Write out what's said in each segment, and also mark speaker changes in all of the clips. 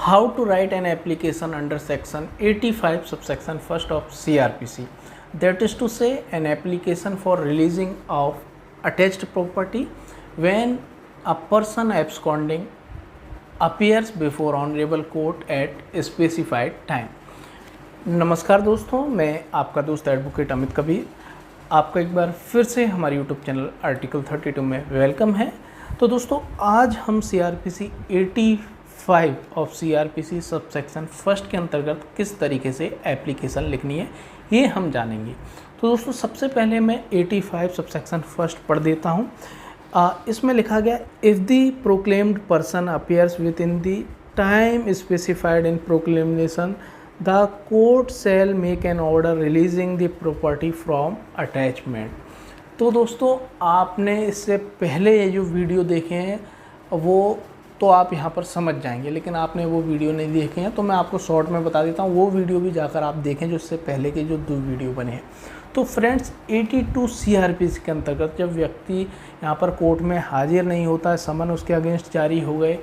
Speaker 1: How to write an application under section 85 subsection 1st of CRPC, that is to say an application for releasing of attached property when a person absconding appears before honorable court at specified time। नमस्कार दोस्तों, मैं आपका दोस्त advocate Amit Kabir आपका एक बार फिर से हमारे यूट्यूब चैनल आर्टिकल 32 में वेलकम है। तो दोस्तों आज हम CRPC 85 of CRPC subsection first के अंतर्गत किस तरीके से एप्लीकेशन लिखनी है ये हम जानेंगे। तो दोस्तों सबसे पहले मैं 85 सबसेक्शन फर्स्ट पढ़ देता हूँ। इसमें लिखा गया, if the proclaimed person appears with in the time specified in proclamation the court shell make an order releasing the property from attachment. तो दोस्तों आपने इससे पहले ये जो वीडियो देखे हैं वो तो आप यहाँ पर समझ जाएंगे, लेकिन आपने वो वीडियो नहीं देखे हैं तो मैं आपको शॉर्ट में बता देता हूँ, वो वीडियो भी जाकर आप देखें जो इससे पहले के जो 2 वीडियो बने हैं। तो फ्रेंड्स 82 CRPC के अंतर्गत जब व्यक्ति यहाँ पर कोर्ट में हाजिर नहीं होता है, समन उसके अगेंस्ट जारी हो गए,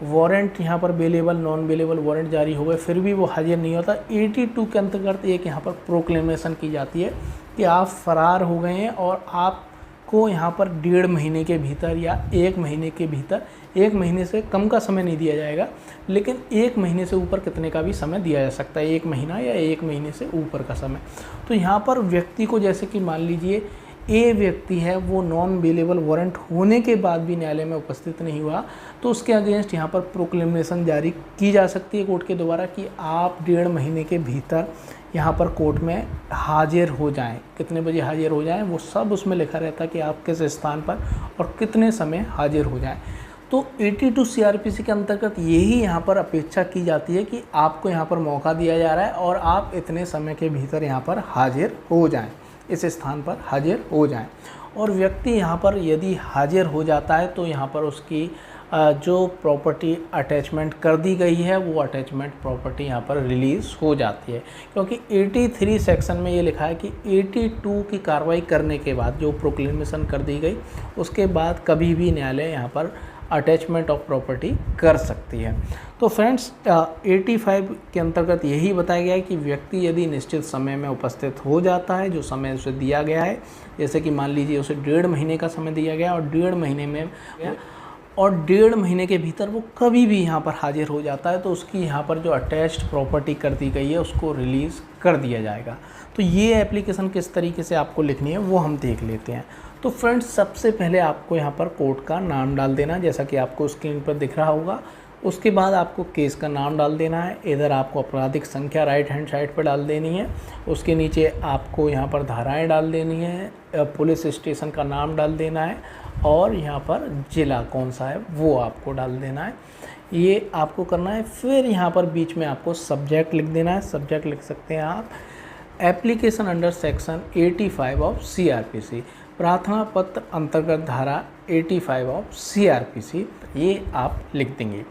Speaker 1: वारंट यहाँ पर बेलेबल नॉन बेलेबल वारंट जारी हो गए, फिर भी वो हाजिर नहीं होता, 82 के अंतर्गत एक यहाँ पर प्रोक्लेमेशन की जाती है कि आप फरार हो गए हैं और आपको यहाँ पर 1.5 महीने के भीतर या 1 महीने के भीतर, 1 महीने से कम का समय नहीं दिया जाएगा, लेकिन 1 महीने से ऊपर कितने का भी समय दिया जा सकता है, 1 महीना या 1 महीने से ऊपर का समय। तो यहाँ पर व्यक्ति को, जैसे कि मान लीजिए ए व्यक्ति है, वो नॉन बेलेबल वारंट होने के बाद भी न्यायालय में उपस्थित नहीं हुआ, तो उसके अगेंस्ट यहाँ पर प्रोक्लेमेशन जारी की जा सकती है कोर्ट के द्वारा कि आप 1.5 महीने के भीतर यहाँ पर कोर्ट में हाजिर हो जाएं। कितने बजे हाजिर हो जाएं वो सब उसमें लिखा रहता है कि आप किस स्थान पर और कितने समय हाजिर हो जाएं। तो 82 CRPC के अंतर्गत यही यहाँ पर अपेक्षा की जाती है कि आपको यहाँ पर मौका दिया जा रहा है और आप इतने समय के भीतर यहाँ पर हाजिर हो जाएं, इस स्थान पर हाजिर हो जाएं। और व्यक्ति यहाँ पर यदि हाजिर हो जाता है तो यहाँ पर उसकी जो प्रॉपर्टी अटैचमेंट कर दी गई है वो अटैचमेंट प्रॉपर्टी यहाँ पर रिलीज़ हो जाती है, क्योंकि 83 सेक्शन में ये लिखा है कि 82 की कार्रवाई करने के बाद जो प्रोक्लेमेशन कर दी गई उसके बाद कभी भी न्यायालय यहाँ पर अटैचमेंट ऑफ प्रॉपर्टी कर सकती है। तो फ्रेंड्स 85 के अंतर्गत यही बताया गया है कि व्यक्ति यदि निश्चित समय में उपस्थित हो जाता है, जो समय उसे दिया गया है, जैसे कि मान लीजिए उसे 1.5 महीने का समय दिया गया और 1.5 महीने के भीतर वो कभी भी यहाँ पर हाजिर हो जाता है तो उसकी यहाँ पर जो अटैच्ड प्रॉपर्टी कर दी गई है उसको रिलीज़ कर दिया जाएगा। तो ये एप्लीकेशन किस तरीके से आपको लिखनी है वो हम देख लेते हैं। तो फ्रेंड्स सबसे पहले आपको यहाँ पर कोर्ट का नाम डाल देना, जैसा कि आपको स्क्रीन पर दिख रहा होगा। उसके बाद आपको केस का नाम डाल देना है, इधर आपको आपराधिक संख्या राइट हैंड साइड पर डाल देनी है, उसके नीचे आपको यहाँ पर धाराएं डाल देनी है, पुलिस स्टेशन का नाम डाल देना है और यहाँ पर ज़िला कौन सा है वो आपको डाल देना है, ये आपको करना है। फिर यहाँ पर बीच में आपको सब्जेक्ट लिख देना है, सब्जेक्ट लिख सकते हैं आप application under section 85 of CRPC, प्रार्थना पत्र अंतर्गत धारा 85 ऑफ CRPC, ये आप लिख देंगे।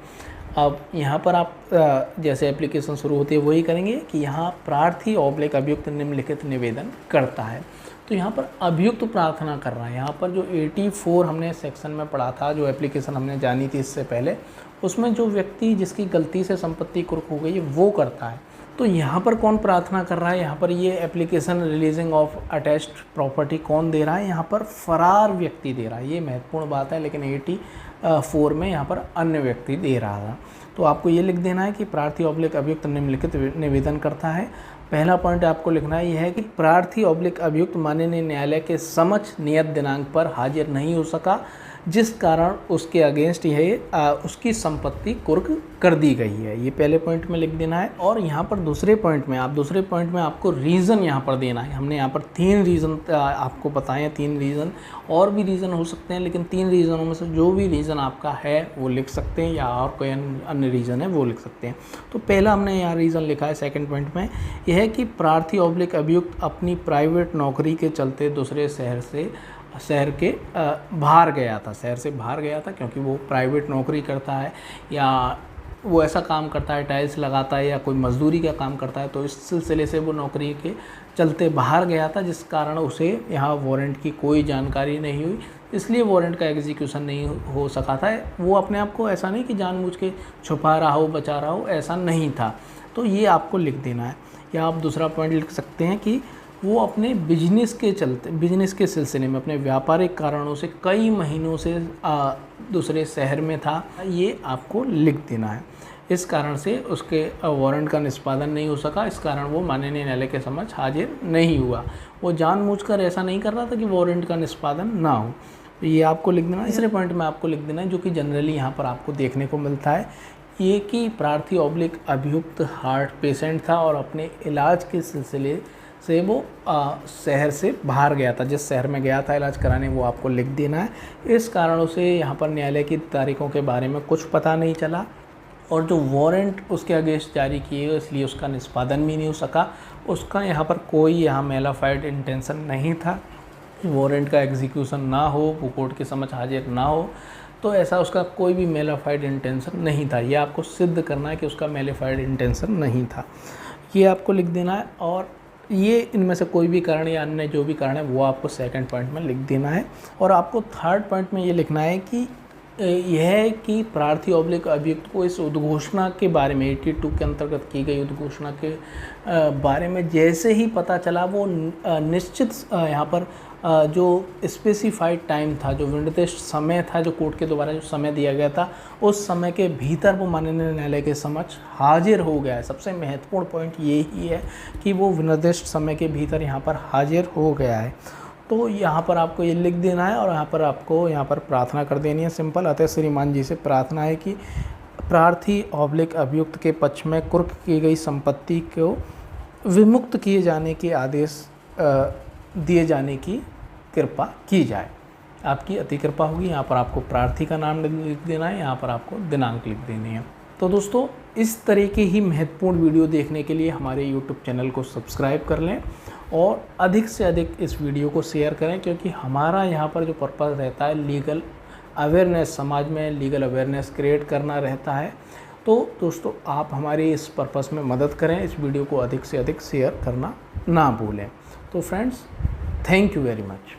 Speaker 1: अब यहाँ पर आप जैसे एप्लीकेशन शुरू होती है वही करेंगे कि यहाँ प्रार्थी ऑब्लिक अभियुक्त निम्नलिखित निवेदन करता है। तो यहाँ पर अभियुक्त प्रार्थना कर रहा है। यहाँ पर जो 84 हमने सेक्शन में पढ़ा था, जो एप्लीकेशन हमने जानी थी इससे पहले, उसमें जो व्यक्ति जिसकी गलती से संपत्ति कुर्क हो गई है वो करता है। तो यहाँ पर कौन प्रार्थना कर रहा है, यहाँ पर ये application releasing of attached property कौन दे रहा है, यहाँ पर फरार व्यक्ति दे रहा है। ये महत्वपूर्ण बात है, लेकिन 84 में यहाँ पर अन्य व्यक्ति दे रहा था। तो आपको ये लिख देना है कि प्रार्थी ऑब्लिक अभियुक्त निम्नलिखित निवेदन करता है। पहला पॉइंट आपको लिखना है यह है कि प्रार्थी ऑब्लिक अभियुक्त माननीय न्यायालय के समक्ष नियत दिनांक पर हाजिर नहीं हो सका, जिस कारण उसके अगेंस्ट यह उसकी संपत्ति कुर्क कर दी गई है। ये पहले पॉइंट में लिख देना है। और यहाँ पर दूसरे पॉइंट में आपको रीज़न यहाँ पर देना है। हमने यहाँ पर 3 रीज़न आपको बताए हैं, 3 रीज़न, और भी रीज़न हो सकते हैं, लेकिन 3 रीज़नों में से जो भी रीज़न आपका है वो लिख सकते हैं या और कोई अन्य रीज़न है वो लिख सकते हैं। तो पहला हमने यहाँ रीज़न लिखा है सेकेंड पॉइंट में, यह है कि प्रार्थी ऑब्लिक अभियुक्त अपनी प्राइवेट नौकरी के चलते दूसरे शहर के बाहर गया था, क्योंकि वो प्राइवेट नौकरी करता है या वो ऐसा काम करता है, टाइल्स लगाता है या कोई मजदूरी का काम करता है, तो इस सिलसिले से वो नौकरी के चलते बाहर गया था, जिस कारण उसे यहाँ वारंट की कोई जानकारी नहीं हुई, इसलिए वारंट का एग्जीक्यूशन नहीं हो सका था। वो अपने आप को ऐसा नहीं कि जानबूझ के छुपा रहा हो, बचा रहा हो, ऐसा नहीं था। तो ये आपको लिख देना है। या आप दूसरा पॉइंट लिख सकते हैं कि वो अपने बिजनेस के सिलसिले में अपने व्यापारिक कारणों से कई महीनों से दूसरे शहर में था। ये आपको लिख देना है। इस कारण से उसके वारंट का निष्पादन नहीं हो सका, इस कारण वो माननीय न्यायालय के समक्ष हाजिर नहीं हुआ। वो जानबूझकर ऐसा नहीं कर रहा था कि वारंट का निष्पादन ना हो। ये आपको लिख देना। तीसरे पॉइंट में आपको लिख देना है, जो कि जनरली यहाँ पर आपको देखने को मिलता है, ये कि प्रार्थी ऑब्लिक अभियुक्त हार्ट पेशेंट था और अपने इलाज के सिलसिले से वो शहर से बाहर गया था। जिस शहर में गया था इलाज कराने, वो आपको लिख देना है। इस कारणों से यहाँ पर न्यायालय की तारीखों के बारे में कुछ पता नहीं चला और जो वारंट उसके अगेंस्ट जारी किए इसलिए उसका निष्पादन भी नहीं हो सका। उसका यहाँ पर कोई मेलाफाइड इंटेंशन नहीं था, वारंट का एग्जीक्यूशन ना हो, वो कोर्ट के समक्ष हाजिर ना हो, तो ऐसा उसका कोई भी मेलाफाइड इंटेंशन नहीं था। ये आपको सिद्ध करना है कि उसका मेलाफाइड इंटेंशन नहीं था। ये आपको लिख देना है। और ये इनमें से कोई भी कारण या अन्य जो भी कारण है वो आपको सेकंड पॉइंट में लिख देना है। और आपको थर्ड पॉइंट में ये लिखना है कि यह है कि प्रार्थी ऑब्लिक अभियुक्त को इस उद्घोषणा के बारे में 82 के अंतर्गत की गई उद्घोषणा के बारे में जैसे ही पता चला, वो निश्चित यहाँ पर जो स्पेसिफाइड टाइम था, जो निर्दिष्ट समय था, जो कोर्ट के द्वारा जो समय दिया गया था, उस समय के भीतर वो माननीय न्यायालय के समक्ष हाजिर हो गया है। सबसे महत्वपूर्ण पॉइंट ये ही है कि वो निर्दिष्ट समय के भीतर यहाँ पर हाजिर हो गया है। तो यहाँ पर आपको ये लिख देना है और यहाँ पर आपको यहाँ पर प्रार्थना कर देनी है सिंपल। अतः श्रीमान जी से प्रार्थना है कि प्रार्थी ऑब्लिक अभियुक्त के पक्ष में कुर्क की गई संपत्ति को विमुक्त किए जाने के आदेश दिए जाने की कृपा की जाए। आपकी अति कृपा होगी। यहाँ पर आपको प्रार्थी का नाम लिख देना है, यहाँ पर आपको दिनांक लिख देनी है। तो दोस्तों, इस तरह की ही महत्वपूर्ण वीडियो देखने के लिए हमारे YouTube चैनल को सब्सक्राइब कर लें और अधिक से अधिक इस वीडियो को शेयर करें, क्योंकि हमारा यहाँ पर जो पर्पज़ रहता है लीगल अवेयरनेस, समाज में लीगल अवेयरनेस क्रिएट करना रहता है। तो दोस्तों, आप हमारी इस पर्पज़ में मदद करें, इस वीडियो को अधिक से अधिक शेयर करना ना भूलें। तो friends, thank you very much.